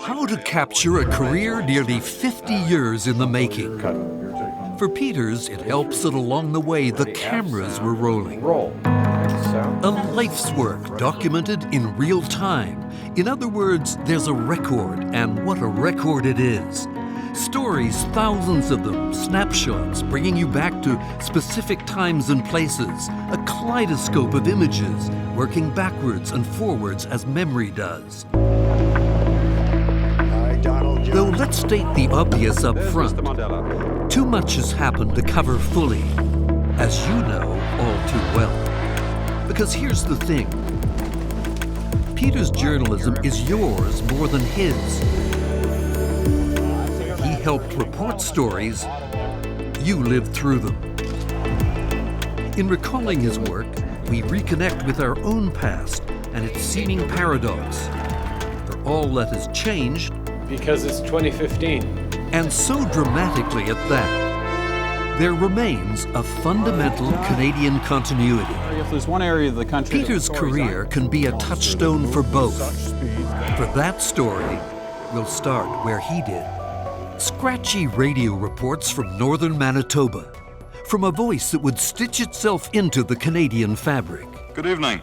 How to capture a career nearly 50 years in the making. For Peters, it helps that along the way the cameras were rolling. A life's work documented in real time. In other words, there's a record, and what a record it is. Stories, thousands of them, snapshots bringing you back to specific times and places, a kaleidoscope of images working backwards and forwards as memory does. Though let's state the obvious up front, too much has happened to cover fully, as you know all too well. Because here's the thing, Peter's journalism is yours more than his. He helped report stories, you lived through them. In recalling his work, we reconnect with our own past and its seeming paradox. For all that has changed, because it's 2015. And so dramatically at that, there remains a fundamental Canadian continuity. If there's one area of the country Peter's career can be a touchstone for both. For that story, we'll start where he did. Scratchy radio reports from northern Manitoba, from a voice that would stitch itself into the Canadian fabric. Good evening.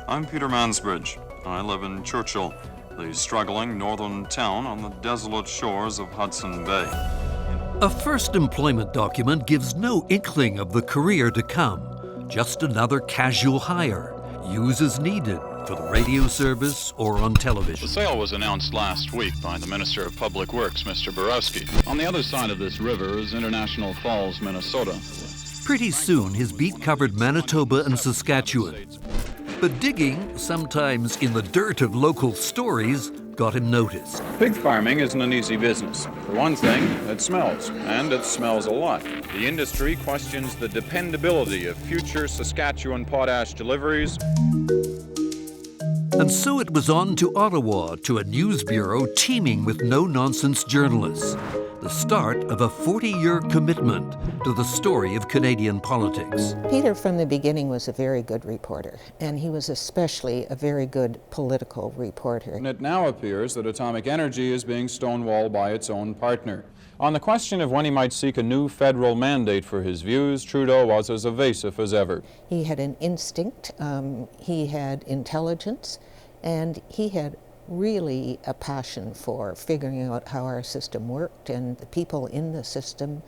I'm Peter Mansbridge. I live in Churchill, the struggling northern town on the desolate shores of Hudson Bay. A first employment document gives no inkling of the career to come, just another casual hire, use as needed for the radio service or on television. The sale was announced last week by the Minister of Public Works, Mr. Borowski. On the other side of this river is International Falls, Minnesota. Pretty soon, his beat covered Manitoba and Saskatchewan. But digging, sometimes in the dirt of local stories, got him noticed. Pig farming isn't an easy business. For one thing, it smells, and it smells a lot. The industry questions the dependability of future Saskatchewan potash deliveries. And so it was on to Ottawa, to a news bureau teeming with no-nonsense journalists. The start of a 40-year commitment to the story of Canadian politics. Peter, from the beginning, was a very good reporter, and he was especially a very good political reporter. And it now appears that atomic energy is being stonewalled by its own partner. On the question of when he might seek a new federal mandate for his views, Trudeau was as evasive as ever. He had an instinct, he had intelligence, and he had really a passion for figuring out how our system worked, and the people in the system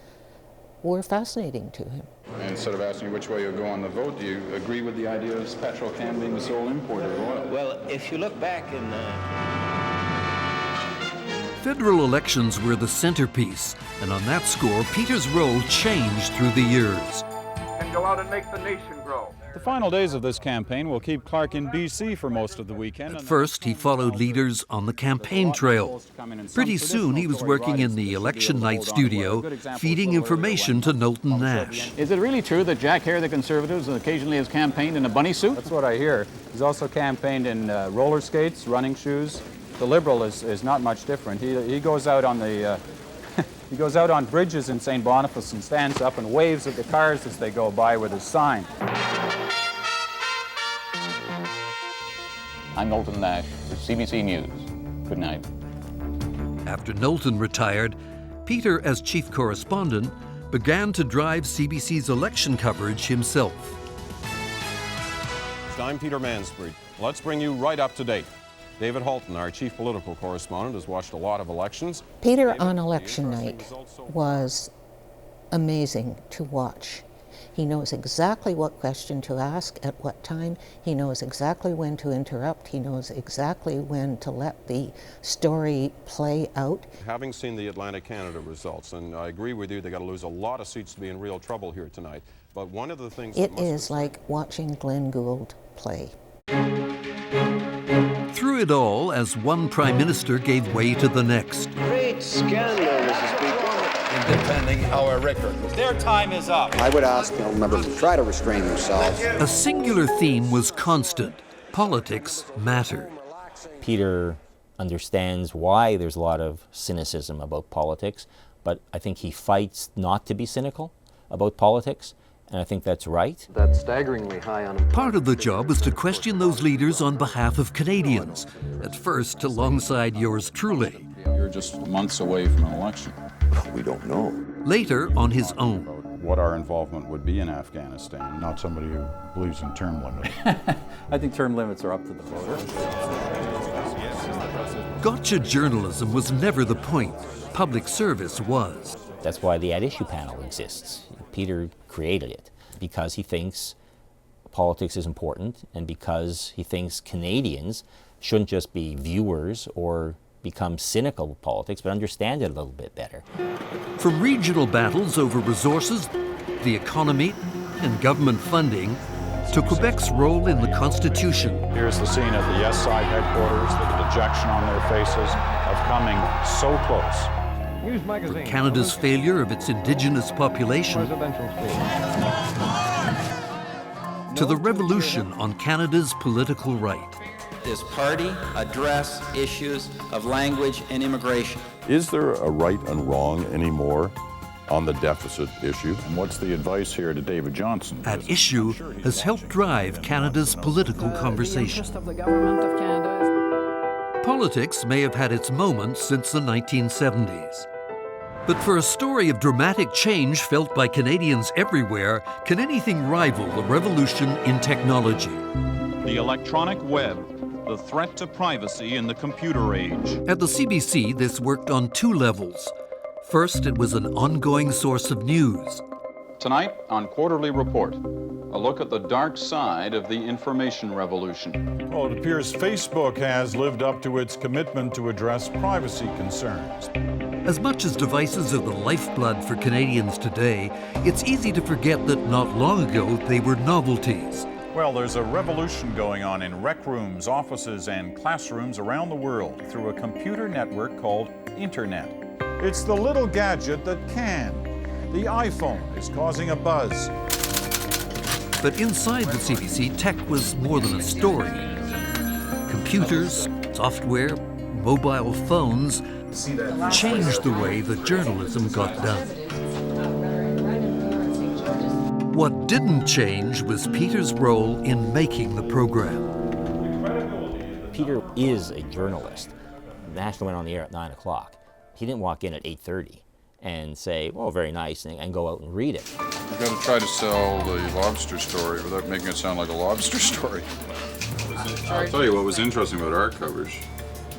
were fascinating to him. And instead of asking you which way you'll go on the vote, do you agree with the idea of Petrochem being the sole importer of oil? Well, if you look back in Federal elections were the centerpiece, and on that score, Peter's role changed through the years. And go out and make the nation grow. The final days of this campaign will keep Clark in BC for most of the weekend. At first, he followed leaders on the campaign trail. Pretty soon, he was working in the election night studio, feeding information to Knowlton Nash. Is it really true that Jack Hare, the Conservatives, occasionally has campaigned in a bunny suit? That's what I hear. He's also campaigned in roller skates, running shoes. The Liberal is not much different. He goes out on the he goes out on bridges in St. Boniface and stands up and waves at the cars as they go by with his sign. I'm Knowlton Nash with CBC News. Good night. After Knowlton retired, Peter, as chief correspondent, began to drive CBC's election coverage himself. I'm Peter Mansbridge. Let's bring you right up to date. David Halton, our chief political correspondent, has watched a lot of elections. Peter on election night was amazing to watch. He knows exactly what question to ask at what time. He knows exactly when to interrupt. He knows exactly when to let the story play out. Having seen the Atlantic Canada results, and I agree with you, they got to lose a lot of seats to be in real trouble here tonight. But one of the things it is like watching Glenn Gould play. Through it all, as one prime minister gave way to the next. great scandal, Mrs. Speaker. In defending our record. Their time is up. I would ask members to try to restrain themselves. A singular theme was constant. Politics mattered. Peter understands why there's a lot of cynicism about politics, but I think he fights not to be cynical about politics. And I think that's right. That's staggeringly high on. Part of the job was to question those leaders on behalf of Canadians, at first alongside yours truly. You're just months away from an election. We don't know. Later, on his own. What our involvement would be in Afghanistan, not somebody who believes in term limits. I think term limits are up to the voter. Gotcha journalism was never the point. Public service was. That's why the At Issue panel exists. Peter created it because he thinks politics is important and because he thinks Canadians shouldn't just be viewers or become cynical of politics, but understand it a little bit better. From regional battles over resources, the economy, and government funding, to Quebec's role in the Constitution. Here's the scene at the Yes Side headquarters, the dejection on their faces of coming so close. For Canada's failure of its Indigenous population, to the revolution on Canada's political right. This party address issues of language and immigration. Is there a right and wrong anymore on the deficit issue? And what's the advice here to David Johnson? At Issue has helped drive Canada's political conversation. Politics may have had its moments since the 1970s. But for a story of dramatic change felt by Canadians everywhere, can anything rival the revolution in technology? The electronic web, the threat to privacy in the computer age. At the CBC, this worked on two levels. First, it was an ongoing source of news. Tonight on Quarterly Report, a look at the dark side of the information revolution. Well, it appears Facebook has lived up to its commitment to address privacy concerns. As much as devices are the lifeblood for Canadians today, it's easy to forget that not long ago they were novelties. Well, there's a revolution going on in rec rooms, offices, and classrooms around the world through a computer network called Internet. It's the little gadget that can. The iPhone is causing a buzz. But inside the CBC, tech was more than a story. Computers, software, mobile phones changed the way that journalism got done. What didn't change was Peter's role in making the program. Peter is a journalist. The National went on the air at 9 o'clock. He didn't walk in at 8:30 and say, well, very nice, and go out and read it. You've got to try to sell the lobster story without making it sound like a lobster story. I'll tell you what was interesting about our coverage,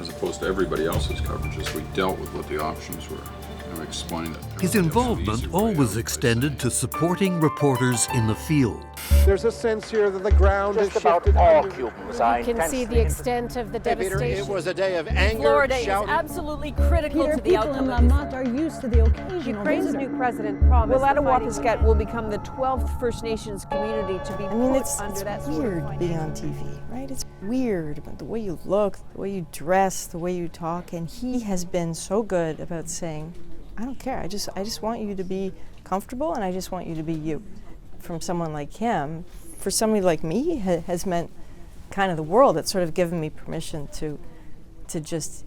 as opposed to everybody else's coverage, is we dealt with what the options were. And we explained it. His involvement always extended to supporting reporters in the field. There's a sense here that the ground is shifted. All Cubans. You can see the extent of the devastation. It was a day of anger, Florida shouting. is absolutely critical to the outcome of Lamont are used to the occasional Ukraine's new president promised Willetta-Wapiskat will become the 12th First Nations community to be it's under that weird being on TV, right? It's weird about the way you look, the way you dress, the way you talk, and he has been so good about saying, I don't care, I just want you to be comfortable and I just want you to be you. From someone like him, for somebody like me, has meant kind of the world. It's sort of given me permission to just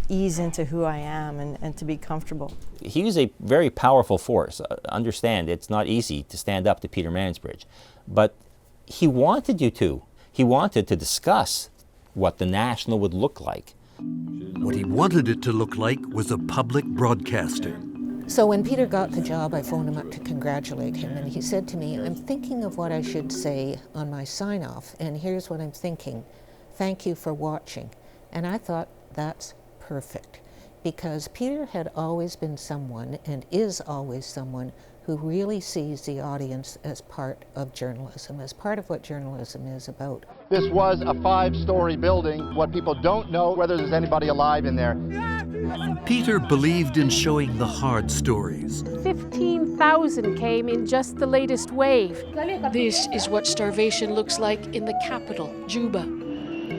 ease into who I am and to be comfortable. He was a very powerful force. Understand, it's not easy to stand up to Peter Mansbridge, but he wanted you to. He wanted to discuss what the National would look like. What he wanted it to look like was a public broadcaster. So when Peter got the job, I phoned him up to congratulate him, and he said to me, I'm thinking of what I should say on my sign-off, and here's what I'm thinking. Thank you for watching. And I thought, that's perfect, because Peter had always been someone, and is always someone, who really sees the audience as part of journalism, as part of what journalism is about. This was a 5-story building. What people don't know, whether there's anybody alive in there. Peter believed in showing the hard stories. 15,000 came in just the latest wave. This is what starvation looks like in the capital, Juba.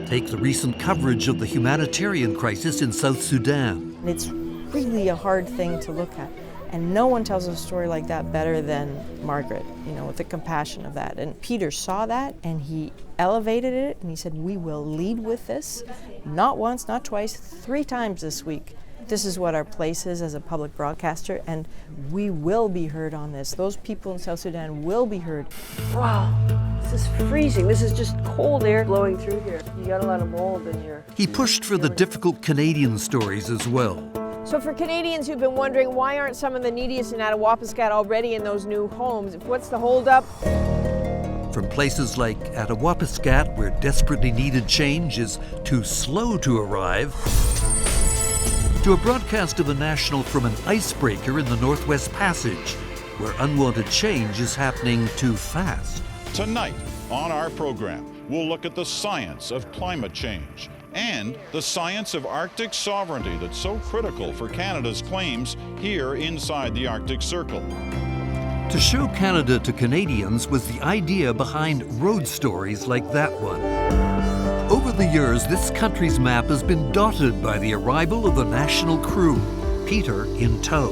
Take the recent coverage of the humanitarian crisis in South Sudan. It's really a hard thing to look at. And no one tells a story like that better than Margaret, with the compassion of that. And Peter saw that, and he elevated it, and he said, we will lead with this, not once, not twice, 3 times this week. This is what our place is as a public broadcaster, and we will be heard on this. Those people in South Sudan will be heard. Wow, this is freezing. This is just cold air blowing through here. You got a lot of mold in here. He pushed for the difficult Canadian stories as well. So for Canadians who've been wondering why aren't some of the neediest in Attawapiskat already in those new homes, what's the holdup? From places like Attawapiskat, where desperately needed change is too slow to arrive, to a broadcast of the National from an icebreaker in the Northwest Passage, where unwanted change is happening too fast. Tonight on our program, we'll look at the science of climate change and the science of Arctic sovereignty that's so critical for Canada's claims here inside the Arctic Circle. To show Canada to Canadians was the idea behind road stories like that one. Over the years, this country's map has been dotted by the arrival of the national crew, Peter in tow,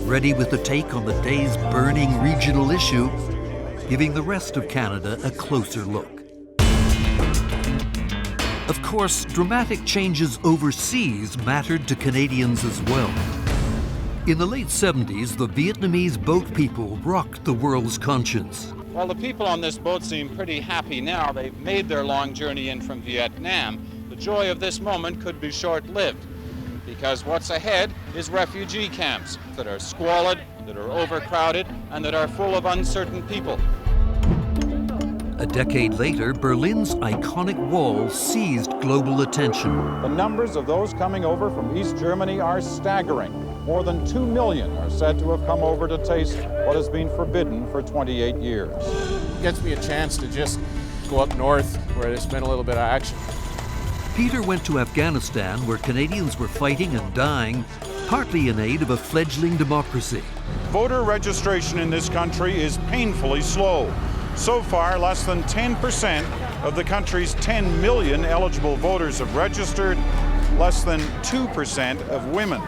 ready with a take on the day's burning regional issue, giving the rest of Canada a closer look. Of course, dramatic changes overseas mattered to Canadians as well. In the late 70s, the Vietnamese boat people rocked the world's conscience. Well, the people on this boat seem pretty happy now. They've made their long journey in from Vietnam. The joy of this moment could be short-lived, because what's ahead is refugee camps that are squalid, that are overcrowded, and that are full of uncertain people. A decade later, Berlin's iconic wall seized global attention. The numbers of those coming over from East Germany are staggering. More than 2 million are said to have come over to taste what has been forbidden for 28 years. It gets me a chance to just go up north where there's been a little bit of action. Peter went to Afghanistan, where Canadians were fighting and dying, partly in aid of a fledgling democracy. Voter registration in this country is painfully slow. So far, less than 10% of the country's 10 million eligible voters have registered, less than 2% of women.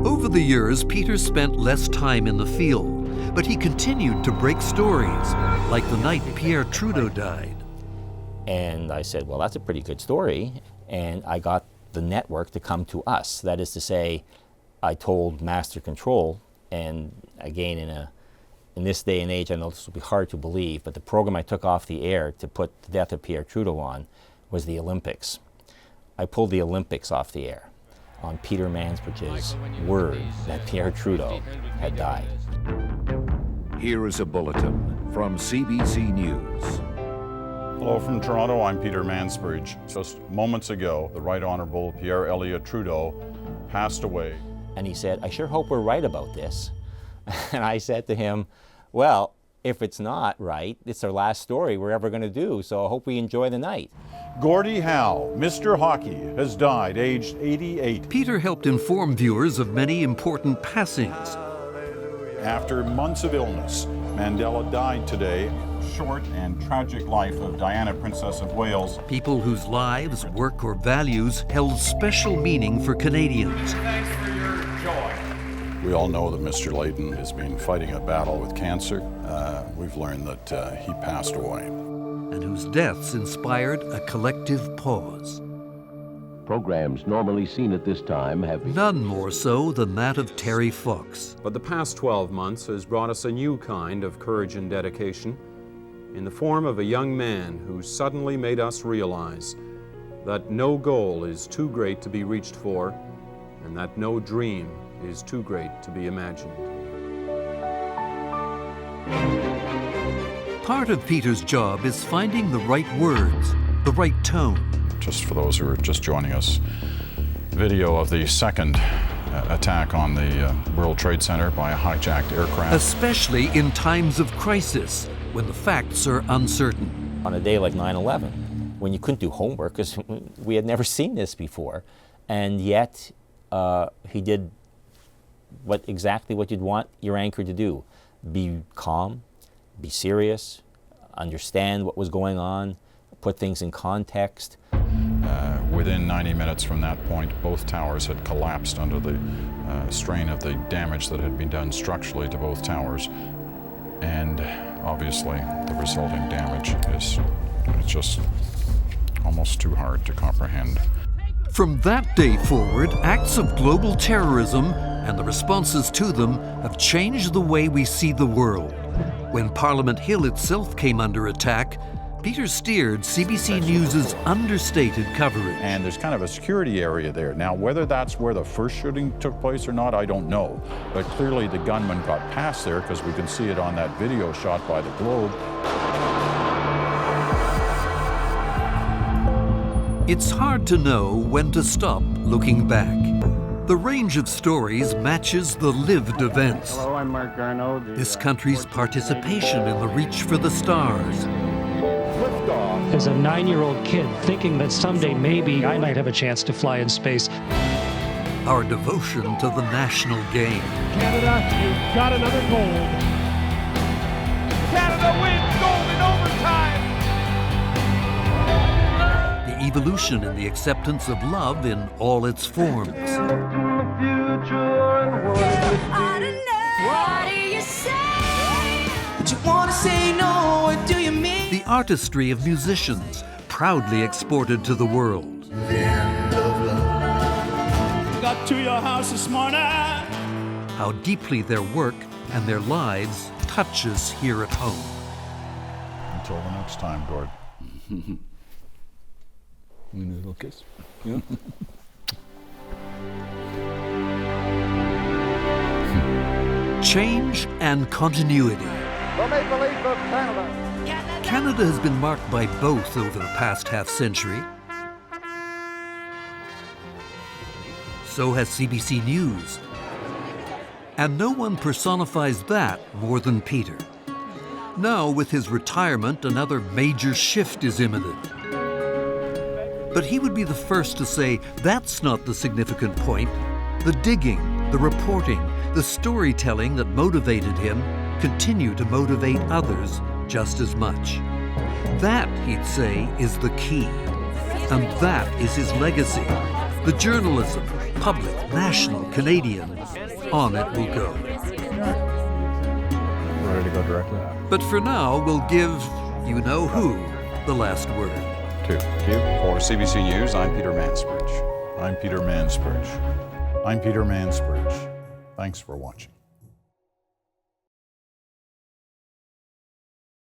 Over the years, Peter spent less time in the field, but he continued to break stories, like the night Pierre Trudeau died. And I said, well, that's a pretty good story. And I got the network to come to us. That is to say, I told Master Control, and again, in this day and age, I know this will be hard to believe, but the program I took off the air to put the death of Pierre Trudeau on was the Olympics. I pulled the Olympics off the air on Peter Mansbridge's word that Pierre Trudeau had died. Here is a bulletin from CBC News. Hello from Toronto, I'm Peter Mansbridge. Just moments ago, the Right Honourable Pierre Elliott Trudeau passed away. And he said, I sure hope we're right about this. And I said to him, well, if it's not right, it's our last story we're ever going to do, so I hope we enjoy the night. Gordie Howe, Mr. Hockey, has died aged 88. Peter helped inform viewers of many important passings. After months of illness, Mandela died today. Short and tragic life of Diana, Princess of Wales. People whose lives, work, or values held special meaning for Canadians. Thanks for your joy. We all know that Mr. Layton has been fighting a battle with cancer. We've learned that he passed away. And whose deaths inspired a collective pause. Programs normally seen at this time have been... None more so than that of Terry Fox. But the past 12 months has brought us a new kind of courage and dedication in the form of a young man who suddenly made us realize that no goal is too great to be reached for, and that no dream is too great to be imagined. Part of Peter's job is finding the right words, the right tone. Just for those who are just joining us, video of the second attack on the World Trade Center by a hijacked aircraft. Especially in times of crisis, when the facts are uncertain. On a day like 9/11, when you couldn't do homework because we had never seen this before, and yet he did exactly what you'd want your anchor to do. Be calm, be serious, understand what was going on, put things in context. Within 90 minutes from that point, both towers had collapsed under the strain of the damage that had been done structurally to both towers. And obviously, the resulting damage is just almost too hard to comprehend. From that day forward, acts of global terrorism and the responses to them have changed the way we see the world. When Parliament Hill itself came under attack, Peter steered CBC News' understated coverage. And there's kind of a security area there. Now, whether that's where the first shooting took place or not, I don't know. But clearly the gunman got past there because we can see it on that video shot by the Globe. It's hard to know when to stop looking back. The range of stories matches the lived events. Hello, I'm Mark Garneau. This country's participation in the reach for the stars. As a 9-year-old kid thinking that someday maybe I might have a chance to fly in space. Our devotion to the national game. Canada, you've got another gold. Canada wins gold in overtime. The evolution in the acceptance of love in all its forms. The artistry of musicians, proudly exported to the world. Got to your house this morning. How deeply their work and their lives touch us here at home. Until the next time, Gord. A little kiss. Yeah. Change and continuity. The Maple Leaf of Canada. Canada has been marked by both over the past half-century. So has CBC News. And no one personifies that more than Peter. Now, with his retirement, another major shift is imminent. But he would be the first to say that's not the significant point. The digging, the reporting, the storytelling that motivated him continue to motivate others just as much. That, he'd say, is the key. And that is his legacy. The journalism, public, national, Canadian, on it will go. Ready to go directly? But for now, we'll give you-know-who the last word. For CBC News, I'm Peter Mansbridge. I'm Peter Mansbridge. I'm Peter Mansbridge. Thanks for watching.